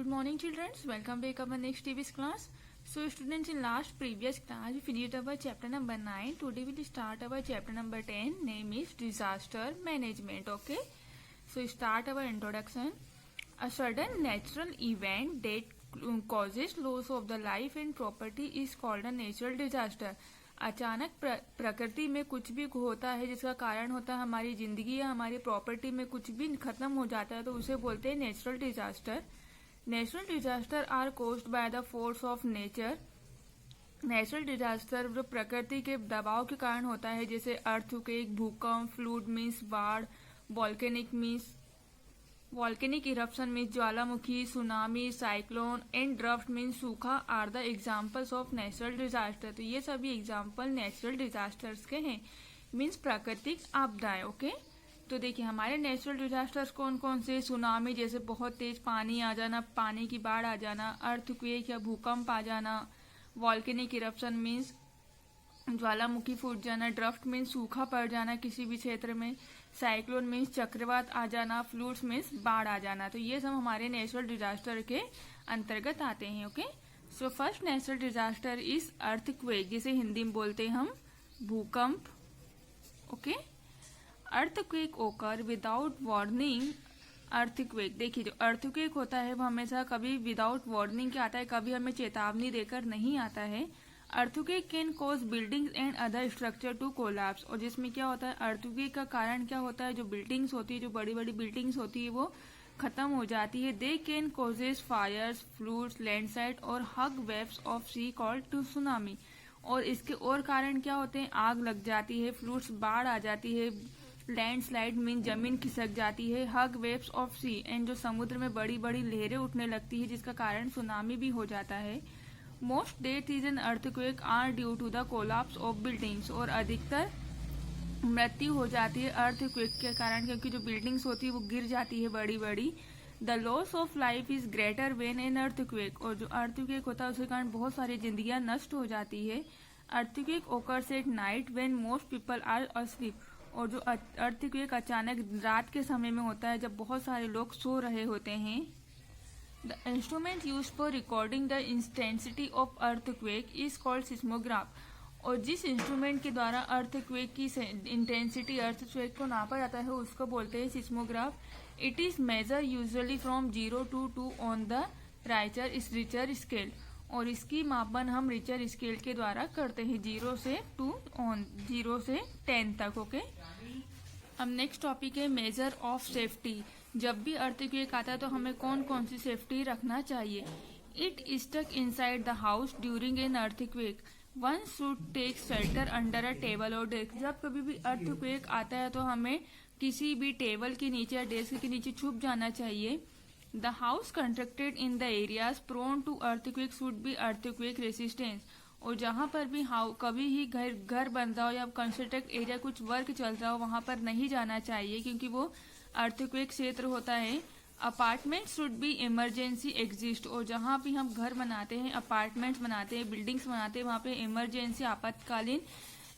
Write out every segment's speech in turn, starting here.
Good morning, children. Welcome back our next TV's class. So, students, in last previous class we finished our chapter number 9. Today we will start our chapter number 10. Name is disaster management. Okay. So, start our introduction. A sudden natural event that causes loss of the life and property is called a natural disaster. अचानक प्रकृति में कुछ भी होता है जिसका कारण होता है हमारी जिंदगी या हमारी प्रॉपर्टी में कुछ भी खत्म हो जाता है तो उसे बोलते हैं natural disaster. Natural disaster are caused by the force of nature. Natural disaster जो प्रकृति के दबाव के कारण होता है जैसे अर्थक्वेक, भूकंप, फ्लूड मीन्स बाढ़, वॉल्केनिक इरप्शन मीन्स ज्वालामुखी, tsunami, cyclone and drought means सूखा are the examples of natural disaster. तो ये सभी एग्जाम्पल नेचुरल डिजास्टर्स के हैं, मीन्स प्राकृतिक आपदाएं. ओके. तो देखिए हमारे नेचुरल डिजास्टर्स कौन कौन से. सुनामी जैसे बहुत तेज पानी आ जाना, पानी की बाढ़ आ जाना. अर्थक्वेक या भूकंप आ जाना. वॉल्केनिक इरप्शन मीन्स ज्वालामुखी फूट जाना. ड्राफ्ट मीन्स सूखा पड़ जाना किसी भी क्षेत्र में. साइक्लोन मीन्स चक्रवात आ जाना. फ्लूड्स मीन्स बाढ़ आ जाना. तो ये सब हमारे नेचुरल डिजास्टर के अंतर्गत आते हैं. Okay. So first natural disaster is earthquake, जिसे हिंदी में बोलते हैं हम भूकंप. ओके. अर्थक्वेक ओकर विदाउट वार्निंग. अर्थक्वेक देखिए जो अर्थक्वेक होता है वो हमेशा कभी विदाउट वार्निंग के आता है, कभी हमें चेतावनी देकर नहीं आता है. Earthquake can cause buildings and other structure to collapse. और जिसमें क्या होता है अर्थक्वेक का कारण क्या होता है, जो बिल्डिंग्स होती है, जो बड़ी बड़ी बिल्डिंग्स होती है वो खत्म हो जाती है. They can causes fires, floods, landslide और huge waves of sea called to tsunami. और इसके और कारण क्या होते हैं, आग लग जाती है, फ्लूड्स बाढ़ आ जाती है, लैंडस्लाइड मीन जमीन खिसक जाती है, हग वेव्स ऑफ सी एंड जो समुद्र में बड़ी बड़ी लहरें उठने लगती है जिसका कारण सुनामी भी हो जाता है. Most death is an earthquake are due to the collapse of buildings. और अधिकतर मृत्यु हो जाती है अर्थक्वेक के कारण क्योंकि जो बिल्डिंग्स होती है वो गिर जाती है बड़ी बड़ी. The loss of life is greater when an earthquake. और जो अर्थक्वेक होता है उसके कारण बहुत सारी जिंदगियां नष्ट हो जाती है. Earthquake occurs at night when most people are asleep. और जो अर्थक्वेक अचानक रात के समय में होता है जब बहुत सारे लोग सो रहे होते हैं. The instrument used for recording the intensity of earthquake is called seismograph. और जिस इंस्ट्रूमेंट के द्वारा अर्थक्वेक की इंटेंसिटी अर्थक्वेक को नापा जाता है उसको बोलते हैं seismograph. It is measure usually from 0 to 2 on the Richter scale. और इसकी मापन हम रिचर स्केल के द्वारा करते हैं 0 से 10 तक. ओके. अब नेक्स्ट टॉपिक है मेजर ऑफ सेफ्टी. जब भी अर्थक्वेक आता है तो हमें कौन कौन सी सेफ्टी रखना चाहिए. It stuck inside the house during an earthquake. One should take shelter under a table और डेस्क. जब कभी भी अर्थक्वेक आता है तो हमें किसी भी टेबल के नीचे या डेस्क के नीचे छुप जाना चाहिए. The house constructed in the areas prone to earthquake should be earthquake resistance. और जहां पर भी कभी ही घर बन रहा हो या कंस्ट्रक्टेड एरिया कुछ वर्क चल रहा हो वहां पर नहीं जाना चाहिए क्योंकि वो अर्थक्वेक क्षेत्र होता है. Apartment should be emergency exist. और जहां भी हम घर बनाते हैं, अपार्टमेंट्स बनाते हैं, बिल्डिंग्स बनाते हैं, वहां पे इमरजेंसी आपातकालीन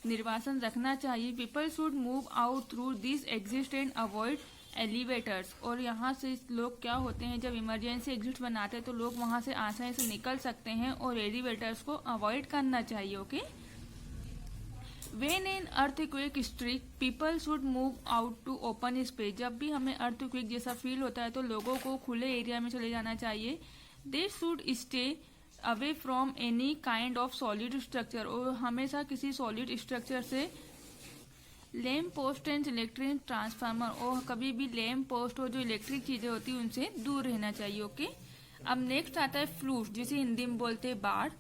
निर्वासन रखना चाहिए. People should move out through this exist and avoid elevators. और यहाँ से लोग क्या होते हैं जब इमरजेंसी एग्जिट बनाते हैं तो लोग वहां से आसानी से निकल सकते हैं और एलिवेटर्स को अवॉइड करना चाहिए. Okay. When an earthquake strikes, people should move out to open space. जब भी हमें earthquake जैसा फील होता है तो लोगों को खुले एरिया में चले जाना चाहिए. They should stay away from any kind of solid structure. और हमेशा किसी solid structure से lamp post and electric transformer और कभी भी लैम्प पोस्ट और जो इलेक्ट्रिक चीजें होती है उनसे दूर रहना चाहिए. ओके. अब नेक्स्ट आता है फ्लूड, जिसे हिंदी में बोलते हैं बाढ़.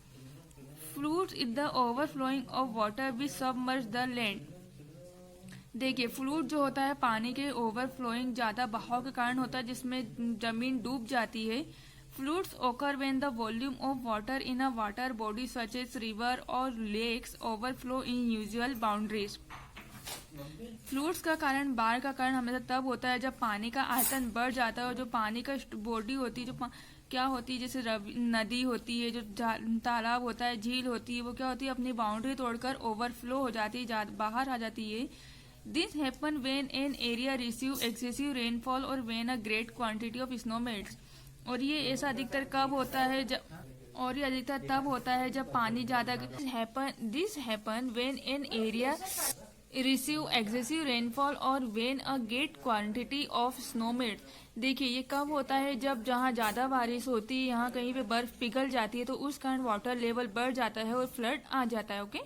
Fluids is the overflowing of water which submerge the land. देखिए फ्लूड जो होता है पानी के ओवरफ्लोइंग ज्यादा बहाव के कारण होता है जिसमें जमीन डूब जाती है. Floods occur when the volume of water in a water body such as river और lakes overflow in usual boundaries. Floods का कारण, बाढ़ का कारण हमेशा तब होता है जब पानी का आयतन बढ़ जाता है और जो पानी का बॉडी होती है, जो क्या होती है जैसे नदी होती है, जो तालाब होता है, झील होती है, वो क्या होती है अपनी बाउंड्री तोड़कर ओवरफ्लो हो जाती है, बाहर आ जाती है. This happen when an area receive excessive rainfall और when a great quantity of snow melts. और ये ऐसा अधिकतर कब होता है तब होता है जब पानी ज्यादा this happen when an area receive excessive rainfall और when a great quantity of snow melt. देखिए ये कब होता है, जब जहाँ ज्यादा बारिश होती है, यहाँ कहीं पे बर्फ पिघल जाती है, तो उस कारण वाटर लेवल बढ़ जाता है और फ्लड आ जाता है। Okay,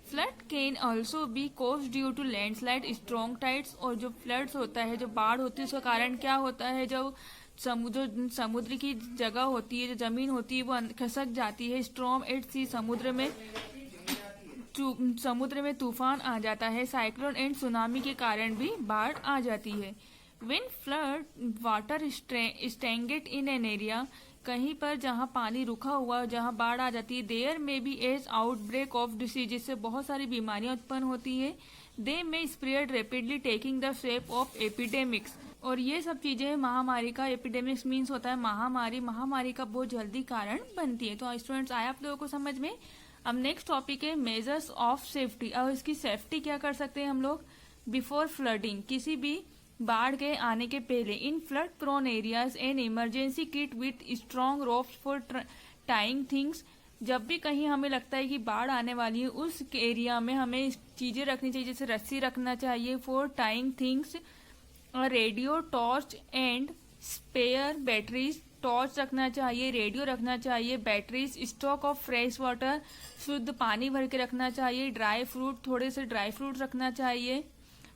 flood can also be cause due to landslide, strong tides. और जो फ्लड्स होता है, जो बाढ़ होती है, उसका कारण क्या होता है, जब समुद्र की जगह होती है, जो जमीन होती है, वो खसक जाती है। स्ट्रॉम एट सी, समुद्र में तूफान आ जाता है। साइक्लोन एंड सुनामी के कारण भी बाढ़ आ जाती है। When flood water stagnate in an area, कहीं पर जहां पानी रुका हुआ, जहां बाढ़ आ जाती है, there may be as outbreak of disease, जिससे बहुत सारी बीमारियां उत्पन्न होती है। They may spread rapidly taking the shape of epidemics. और ये सब चीजें महामारी का, एपिडेमिक्स मीन्स होता है महामारी का बहुत जल्दी कारण बनती है। तो स्टूडेंट्स, आया आप लोगों को समझ में। अब नेक्स्ट टॉपिक है मेजर्स ऑफ सेफ्टी। अब इसकी सेफ्टी क्या कर सकते हैं हम लोग बिफोर फ्लडिंग, किसी भी बाढ़ के आने के पहले। In flood prone areas an emergency kit with strong ropes for tying things. जब भी कहीं हमें लगता है कि बाढ़ आने वाली है, उस एरिया में हमें चीजें रखनी चाहिए, जैसे रस्सी रखना चाहिए for tying things, radio, torch and spare batteries. Torch रखना चाहिए, रेडियो रखना चाहिए, batteries, stock of fresh water, शुद्ध पानी भर के रखना चाहिए, ड्राई फ्रूट, थोड़े से ड्राई फ्रूट रखना चाहिए,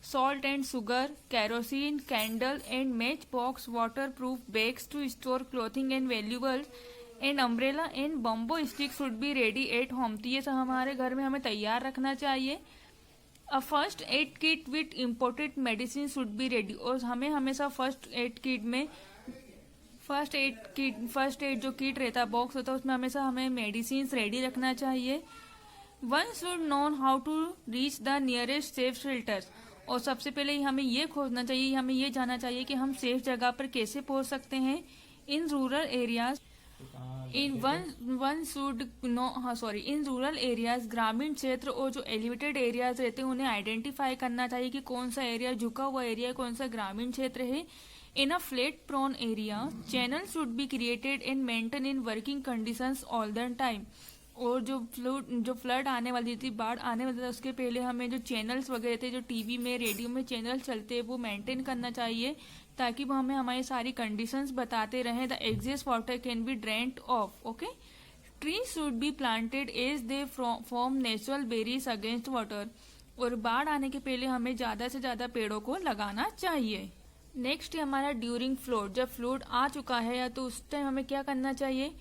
salt and sugar, kerosene, candle and matchbox, waterproof bags to store clothing and valuables, and umbrella and bamboo stick should be ready at home. तो ये सब हमारे घर में हमें तैयार रखना चाहिए। A first aid kit with imported medicine should be ready. और हमें हमेशा फर्स्ट एड किट में फर्स्ट एड जो किट रहता है, बॉक्स होता है, उसमें हमेशा हमें मेडिसिन रेडी रखना चाहिए। One should known how to reach the nearest safe shelters. और सबसे पहले हमें ये खोजना चाहिए, हमें ये जानना चाहिए कि हम सेफ जगह पर कैसे पहुंच सकते हैं। In rural areas in rural areas, ग्रामीण क्षेत्र और जो एलिवेटेड एरियाज रहते हैं, उन्हें आइडेंटिफाई करना चाहिए कि कौन सा एरिया झुका हुआ एरिया है, कौन सा ग्रामीण क्षेत्र है। In a flood prone area, channels should be created and maintained in working conditions all the time. और जो फ्लड आने वाली थी, बाढ़ आने वाली थी, उसके पहले हमें जो चैनल्स वगैरह थे, जो टीवी में, रेडियो में चैनल चलते हैं, वो मेंटेन करना चाहिए, ताकि वो हमें हमारी सारी कंडीशंस बताते रहें। The excess water can be drained off. Okay, tree should be planted as they form natural barriers against water. और बाढ़ आने के पहले हमें ज्यादा से ज्यादा पेड़ों को लगाना चाहिए। नेक्स्ट है हमारा ड्यूरिंग फ्लड। जब फ्लड आ चुका है या तो उस टाइम हमें क्या करना चाहिए।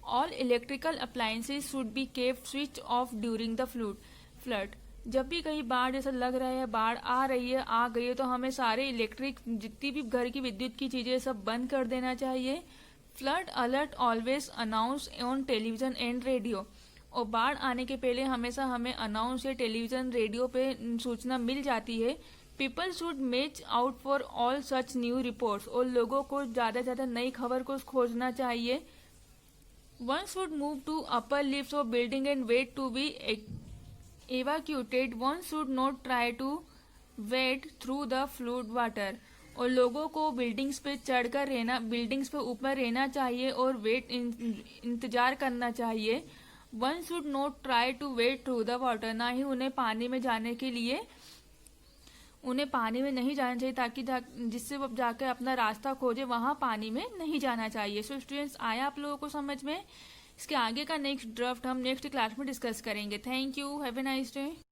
All electrical appliances should be kept switch off during the flood. जब भी कहीं बाढ़ जैसा लग रहा है, बाढ़ आ रही है, आ गई है, तो हमें सारे इलेक्ट्रिक जितनी भी घर की विद्युत की चीजें सब बंद कर देना चाहिए। Flood alert always announce on television and radio. और बाढ़ आने के पहले हमेशा हमें अनाउंस या टेलीविजन, रेडियो पे सूचना मिल जाती है। People should match out for all such new reports. और लोगों को ज्यादा से ज्यादा नई खबर को खोजना चाहिए। One should move to upper lifts of building and wait to be evacuated. One should not try to wade through the flood water. और लोगों को बिल्डिंग्स पे चढ़कर रहना, बिल्डिंग्स पे ऊपर रहना चाहिए और इंतजार करना चाहिए। One should not try to wade through the water. ना ही उन्हें पानी में जाने के लिए, उन्हें पानी में नहीं जाना चाहिए, ताकि जिससे वो जाकर अपना रास्ता खोजे, वहां पानी में नहीं जाना चाहिए। सो स्टूडेंट्स, आया आप लोगों को समझ में। इसके आगे का नेक्स्ट ड्राफ्ट हम नेक्स्ट क्लास में डिस्कस करेंगे। Thank you, have a nice day.